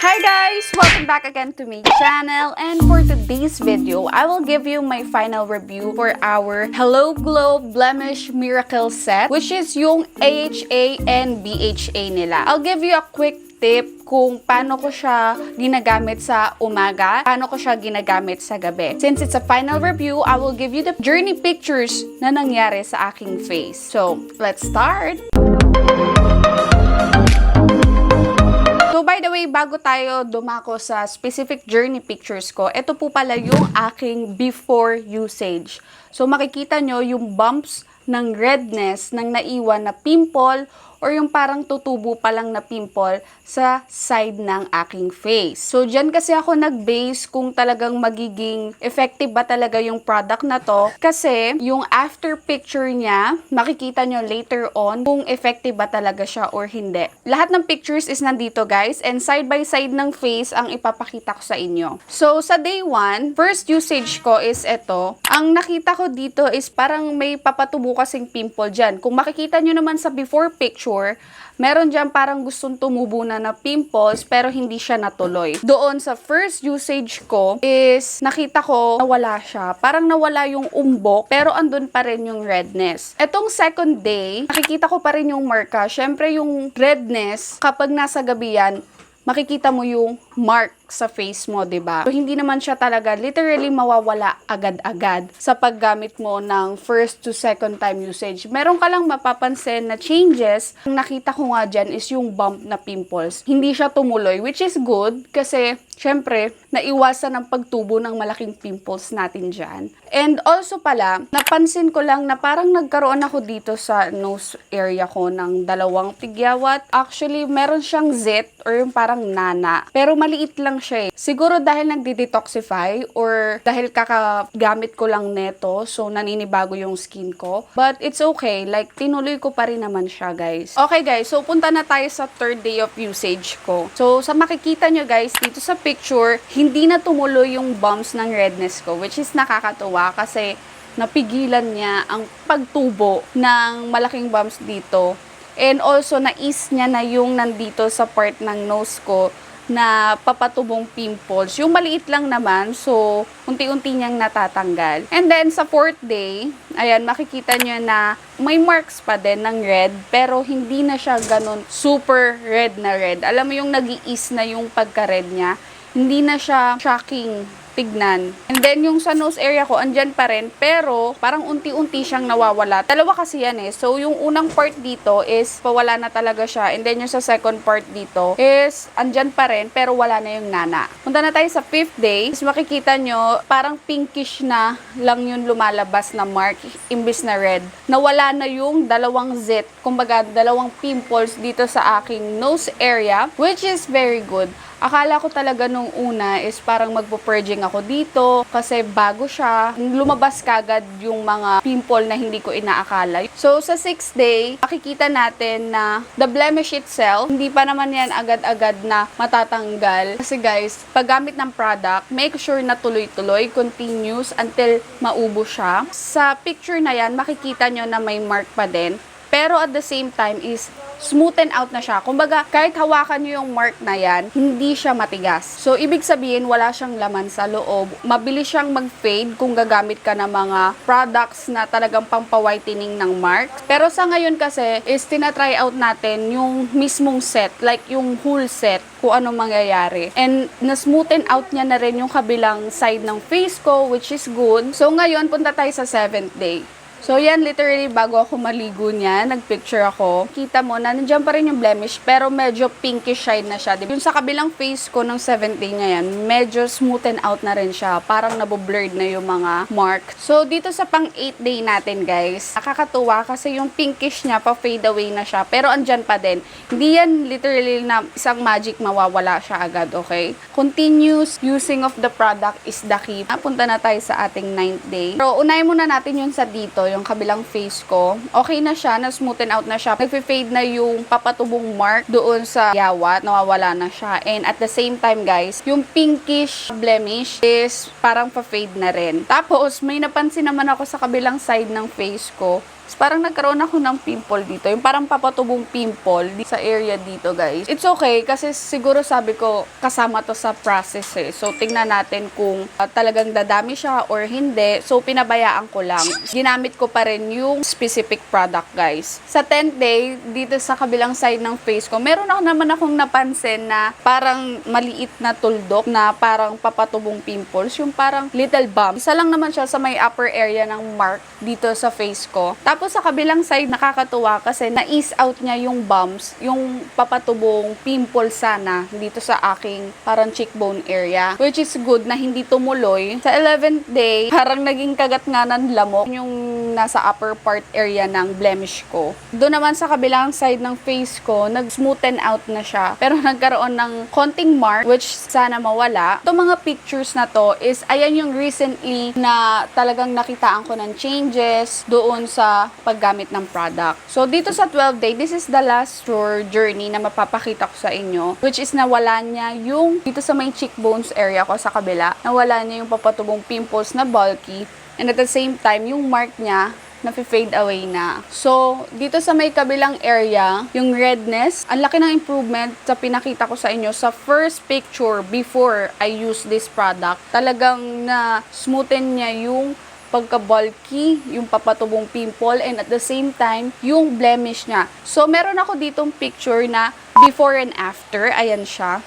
Hi guys! Welcome back again to my channel, and for today's video, I will give you my final review for our Hello Glow Blemish Miracle Set, which is yung AHA and BHA nila. I'll give you a quick tip kung paano ko siya ginagamit sa umaga, paano ko siya ginagamit sa gabi. Since it's a final review, I will give you the journey pictures na nangyari sa aking face. So, let's start! So, by the way, bago tayo dumako sa specific journey pictures ko, ito po pala yung aking before usage. So, makikita nyo yung bumps ng redness ng naiwan na pimple or yung parang tutubo pa lang na pimple sa side ng aking face. So, dyan kasi ako nag-base kung talagang magiging effective ba talaga yung product na to. Kasi, yung after picture niya, makikita nyo later on kung effective ba talaga siya or hindi. Lahat ng pictures is nandito, guys. And side by side ng face ang ipapakita ko sa inyo. So, sa day 1, first usage ko is ito. Ang nakita ko dito is parang may papatubo kasing pimple dyan. Kung makikita nyo naman sa before picture, meron dyan parang gustong tumubo na pimples pero hindi siya natuloy. Doon sa first usage ko is nakita ko nawala siya. Parang nawala yung umbok pero andun pa rin yung redness. Etong second day, nakikita ko pa rin yung marka. Syempre yung redness kapag nasa gabi yan, makikita mo yung mark sa face mo, 'di ba? So, hindi naman siya talaga literally mawawala agad-agad sa paggamit mo ng first to second time usage. Meron ka lang mapapansin na changes. Ang nakita ko nga dyan is yung bump na pimples. Hindi siya tumuloy, which is good kasi syempre, naiwasan ang pagtubo ng malaking pimples natin dyan. And also pala, napansin ko lang na parang nagkaroon ako dito sa nose area ko ng dalawang tigyawat. Actually, meron siyang zit or yung parang nana. Pero maliit lang siya eh. Siguro dahil nagdi-detoxify or dahil kakagamit ko lang neto, so naninibago yung skin ko. But it's okay. Like, tinuloy ko pa rin naman siya, guys. Okay, guys. So, punta na tayo sa third day of usage ko. So, sa makikita nyo, guys, dito sa picture, hindi na tumuloy yung bumps ng redness ko, which is nakakatuwa kasi napigilan niya ang pagtubo ng malaking bumps dito. And also, na-ease niya na yung nandito sa part ng nose ko na papatubong pimples. Yung maliit lang naman, so unti-unti niyang natatanggal. And then, sa fourth day, ayan, makikita niyo na may marks pa din ng red, pero hindi na siya ganun super red na red. Alam mo yung nag-i-ease na yung pagka-red niya. Hindi na siya shocking tignan. And then, yung sa nose area ko, andyan pa rin, pero parang unti-unti siyang nawawala. Dalawa kasi yan eh. So, yung unang part dito is pawala na talaga siya. And then, yung sa second part dito is andyan pa rin, pero wala na yung nana. Punta na tayo sa fifth day. Is makikita nyo, parang pinkish na lang yung lumalabas na mark, imbis na red. Nawala na yung dalawang zit, kumbaga dalawang pimples dito sa aking nose area, which is very good. Akala ko talaga nung una is parang magpo-purging ako dito kasi bago siya, lumabas kagad yung mga pimple na hindi ko inaakala. So, sa 6th day, makikita natin na the blemish itself, hindi pa naman yan agad-agad na matatanggal. Kasi guys, paggamit ng product, make sure na tuloy-tuloy, continuous until maubo siya. Sa picture na yan, makikita nyo na may mark pa din. Pero at the same time is smoothen out na siya. Kumbaga, kahit hawakan nyo yung mark na yan, hindi siya matigas. So, ibig sabihin, wala siyang laman sa loob. Mabilis siyang mag-fade kung gagamit ka ng mga products na talagang pampa-whitening ng mark. Pero sa ngayon kasi, is tina-try out natin yung mismong set, like yung whole set, kung ano mangyayari. And na-smoothen out niya na rin yung kabilang side ng face ko, which is good. So, ngayon, punta tayo sa 7th day. So, yan, literally, bago ako maligo niya, nagpicture ako. Kita mo na nandiyan pa rin yung blemish, pero medyo pinkish shine na siya. Yung sa kabilang face ko ng 7th day niya yan, medyo smoothen out na rin siya. Parang naboblurred na yung mga mark. So, dito sa pang 8th day natin, guys, nakakatuwa kasi yung pinkish niya, pa-fade away na siya. Pero andyan pa din. Hindi yan literally na isang magic mawawala siya agad, okay? Continuous using of the product is the key. Punta na tayo sa ating 9th day. Pero, unahin muna natin yung sa dito, yung kabilang face ko. Okay na siya, na-smoothen out na siya. Nagfe-fade na yung papatubong mark doon sa yawat, nawawala na siya. And at the same time, guys, yung pinkish blemish is parang pa-fade na rin. Tapos, may napansin naman ako sa kabilang side ng face ko Parang nagkaroon ako ng pimple dito. Yung parang papatubong pimple sa area dito, guys. It's okay kasi siguro sabi ko kasama to sa process eh. So, tingnan natin kung talagang dadami siya or hindi. So, pinabayaan ko lang. Ginamit ko pa rin yung specific product, guys. Sa 10th day, dito sa kabilang side ng face ko, meron akong napansin na parang maliit na tuldok na parang papatubong pimples. Yung parang little bump. Isa lang naman siya sa may upper area ng mark dito sa face ko. Tapos sa kabilang side, nakakatuwa kasi na-ease out niya yung bumps, yung papatubong pimple sana dito sa aking parang cheekbone area. Which is good na hindi tumuloy. Sa 11th day, parang naging kagat nga ng lamok yung nasa upper part area ng blemish ko. Doon naman sa kabilang side ng face ko, nag-smoothen out na siya. Pero nagkaroon ng konting mark, which sana mawala. Itong mga pictures na to is, ayan yung recently na talagang nakitaan ko ng changes doon sa paggamit ng product. So, dito sa 12th day, this is the last journey na mapapakita ko sa inyo, which is nawala niya yung dito sa may cheekbones area ko sa kabila, nawala niya yung papatubong pimples na bulky, and at the same time, yung mark niya nafe-fade away na. So, dito sa may kabilang area, yung redness, ang laki ng improvement sa pinakita ko sa inyo sa first picture before I use this product. Talagang na smoothen niya yung pagka-bulky, yung papatubong pimple, and at the same time, yung blemish niya. So, meron ako ditong picture na before and after. Ayan siya.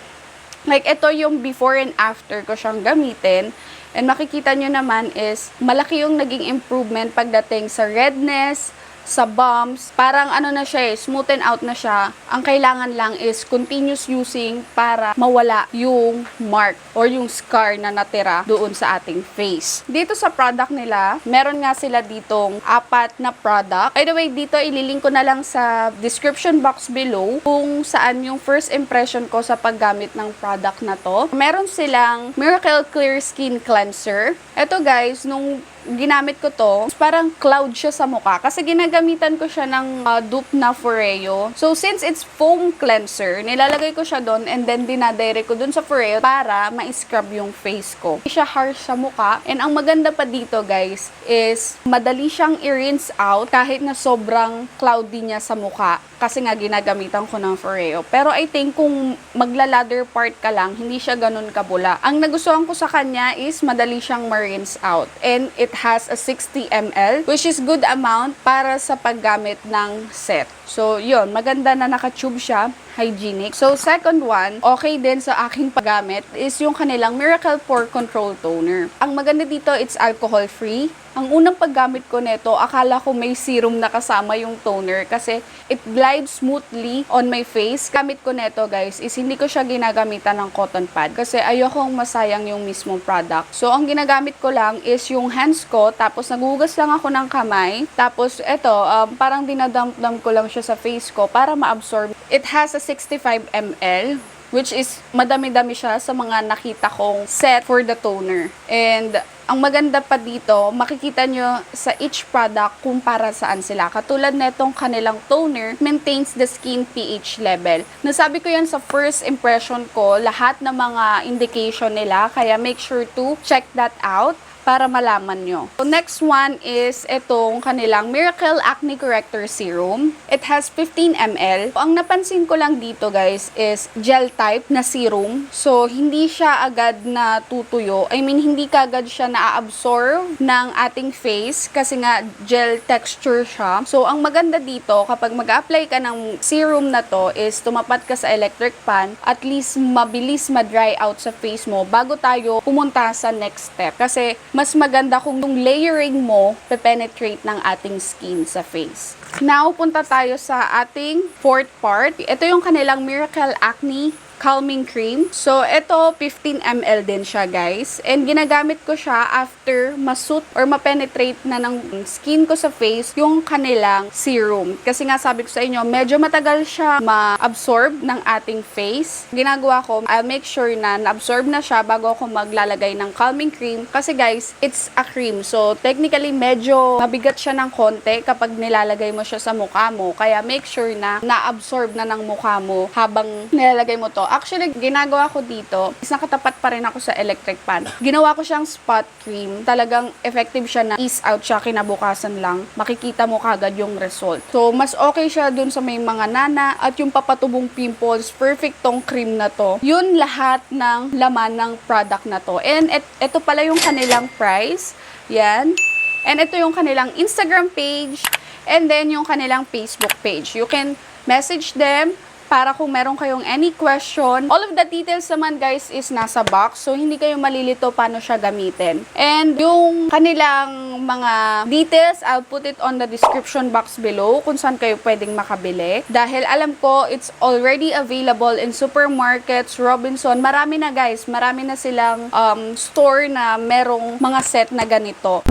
Like, ito yung before and after ko siyang gamitin. And makikita nyo naman is, malaki yung naging improvement pagdating sa redness, sa bumps. Parang ano na siya eh, smoothen out na siya. Ang kailangan lang is continuous using para mawala yung mark or yung scar na natira doon sa ating face. Dito sa product nila, meron nga sila ditong 4 na product. By the way, dito ililink ko na lang sa description box below kung saan yung first impression ko sa paggamit ng product na to. Meron silang Miracle Clear Skin Cleanser. Ito guys, nung ginamit ko to, parang cloud siya sa mukha kasi ginagamitan ko siya ng dupe na Foreo. So, since it's foam cleanser, nilalagay ko siya doon and then dinadirect ko doon sa Foreo para ma-scrub yung face ko. Hindi siya harsh sa mukha. And ang maganda pa dito, guys, is madali siyang i-rinse out kahit na sobrang cloudy niya sa mukha kasi nga ginagamitan ko ng Foreo. Pero I think kung magla-lather part ka lang, hindi siya ganun kabula. Ang nagustuhan ko sa kanya is madali siyang ma-rinse out. And it has a 60 ml, which is good amount para sa paggamit ng set. So, yun, maganda na naka-tube siya, hygienic. So, second one, okay din sa aking paggamit is yung kanilang Miracle Pore Control Toner. Ang maganda dito, it's alcohol-free. Ang unang paggamit ko nito, akala ko may serum na kasama yung toner kasi it glides smoothly on my face. Gamit ko nito guys is hindi ko siya ginagamitan ng cotton pad kasi ayokong masayang yung mismong product. So, ang ginagamit ko lang is yung hands ko, tapos nagugas lang ako ng kamay. Tapos, ito, parang dinadump-dump ko lang siya sa face ko para ma-absorb. It has a 65 ml. Which is, madami-dami siya sa mga nakita kong set for the toner. And, ang maganda pa dito, makikita nyo sa each product kung para saan sila. Katulad netong kanilang toner, maintains the skin pH level. Nasabi ko yan sa first impression ko, lahat ng mga indication nila, kaya make sure to check that out para malaman nyo. So, next one is itong kanilang Miracle Acne Corrector Serum. It has 15 ml. Ang napansin ko lang dito guys is gel type na serum. So, hindi siya agad na tutuyo. I mean, hindi kagad siya na-absorb ng ating face kasi nga gel texture siya. So, ang maganda dito, kapag mag-apply ka ng serum na to is tumapat ka sa electric pan, at least mabilis ma-dry out sa face mo bago tayo pumunta sa next step. Kasi, mas maganda kung yung layering mo pe-penetrate ng ating skin sa face. Now, punta tayo sa ating fourth part. Ito yung kanilang Miracle Acne Calming Cream. So, ito, 15 ml din siya, guys. And ginagamit ko siya after masut or mapenetrate na ng skin ko sa face yung kanilang serum. Kasi nga, sabi ko sa inyo, medyo matagal siya ma-absorb ng ating face. Ginagawa ko, I'll make sure na na-absorb na siya bago ako maglalagay ng calming cream. Kasi, guys, it's a cream. So, technically, medyo mabigat siya ng konti kapag nilalagay mo siya sa mukha mo. Kaya, make sure na na-absorb na ng mukha mo habang nilalagay mo to. actually, ginagawa ko dito is nakatapat pa rin ako sa electric pan. Ginawa ko siyang spot cream. Talagang effective siya na ease out siya kinabukasan lang. Makikita mo kagad yung result. So, mas okay siya dun sa may mga nana at yung papatubong pimples. Perfect tong cream na to. Yun lahat ng laman ng product na to. And ito pala yung kanilang price. Yan. And ito yung kanilang Instagram page. And then yung kanilang Facebook page. You can message them para kung meron kayong any question. All of the details naman guys is nasa box. So hindi kayo malilito paano siya gamitin. And yung kanilang mga details, I'll put it on the description box below kung saan kayo pwedeng makabili. Dahil alam ko, it's already available in supermarkets, Robinson. Marami na guys. Marami na silang store na merong mga set na ganito.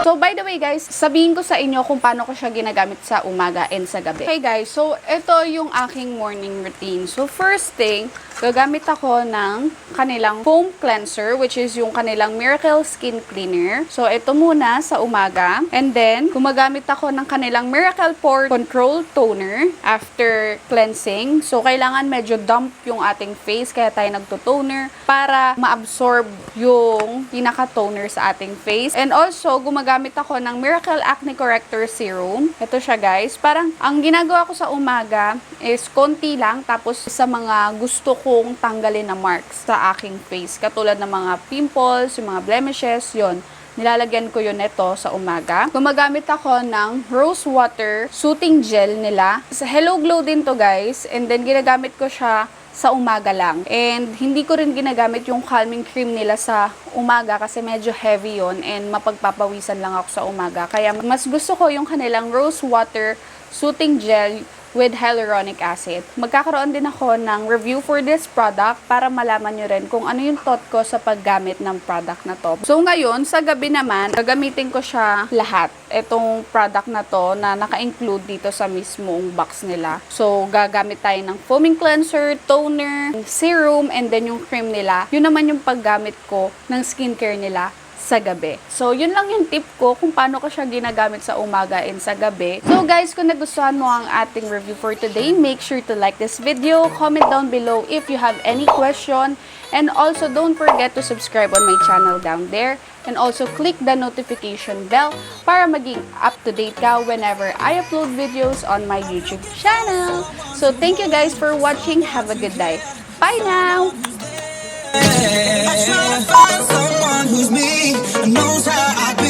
So, by the way guys, sabihin ko sa inyo kung paano ko siya ginagamit sa umaga and sa gabi. Okay guys, so ito yung aking morning routine. So, first thing, gagamit ako ng kanilang foam cleanser, which is yung kanilang Miracle Skin Cleaner. So, ito muna sa umaga. And then, gumagamit ako ng kanilang Miracle Pore Control Toner after cleansing. So, kailangan medyo damp yung ating face, kaya tayo nagto-toner para ma-absorb yung pinaka-toner sa ating face. And also, gumagamit ako ng Miracle Acne Corrector Serum. Ito siya guys. Parang, ang ginagawa ko sa umaga is konti lang, tapos sa mga gusto kong tanggalin na marks sa aking face. Katulad ng mga pimples, yung mga blemishes, yon. Nilalagyan ko yun ito sa umaga. Gumagamit ako ng Rose Water Soothing Gel nila. Sa Hello Glow din to guys. And then ginagamit ko siya sa umaga lang. And hindi ko rin ginagamit yung calming cream nila sa umaga kasi medyo heavy yon and mapagpapawisan lang ako sa umaga. Kaya mas gusto ko yung kanilang Rose Water Soothing Gel with hyaluronic acid. Magkakaroon din ako ng review for this product para malaman nyo rin kung ano yung thought ko sa paggamit ng product na to. So ngayon, sa gabi naman, gagamitin ko siya lahat. Itong product na to na naka-include dito sa mismong box nila. So gagamit tayo ng foaming cleanser, toner, serum, and then yung cream nila. Yun naman yung paggamit ko ng skincare nila sa gabi. So, yun lang yung tip ko kung paano ko siya ginagamit sa umaga and sa gabi. So, guys, kung nagustuhan mo ang ating review for today, make sure to like this video, comment down below if you have any question, and also don't forget to subscribe on my channel down there, and also click the notification bell para maging up-to-date ka whenever I upload videos on my YouTube channel. So, thank you guys for watching. Have a good day. Bye now! I try to find someone who's me and knows how I feel.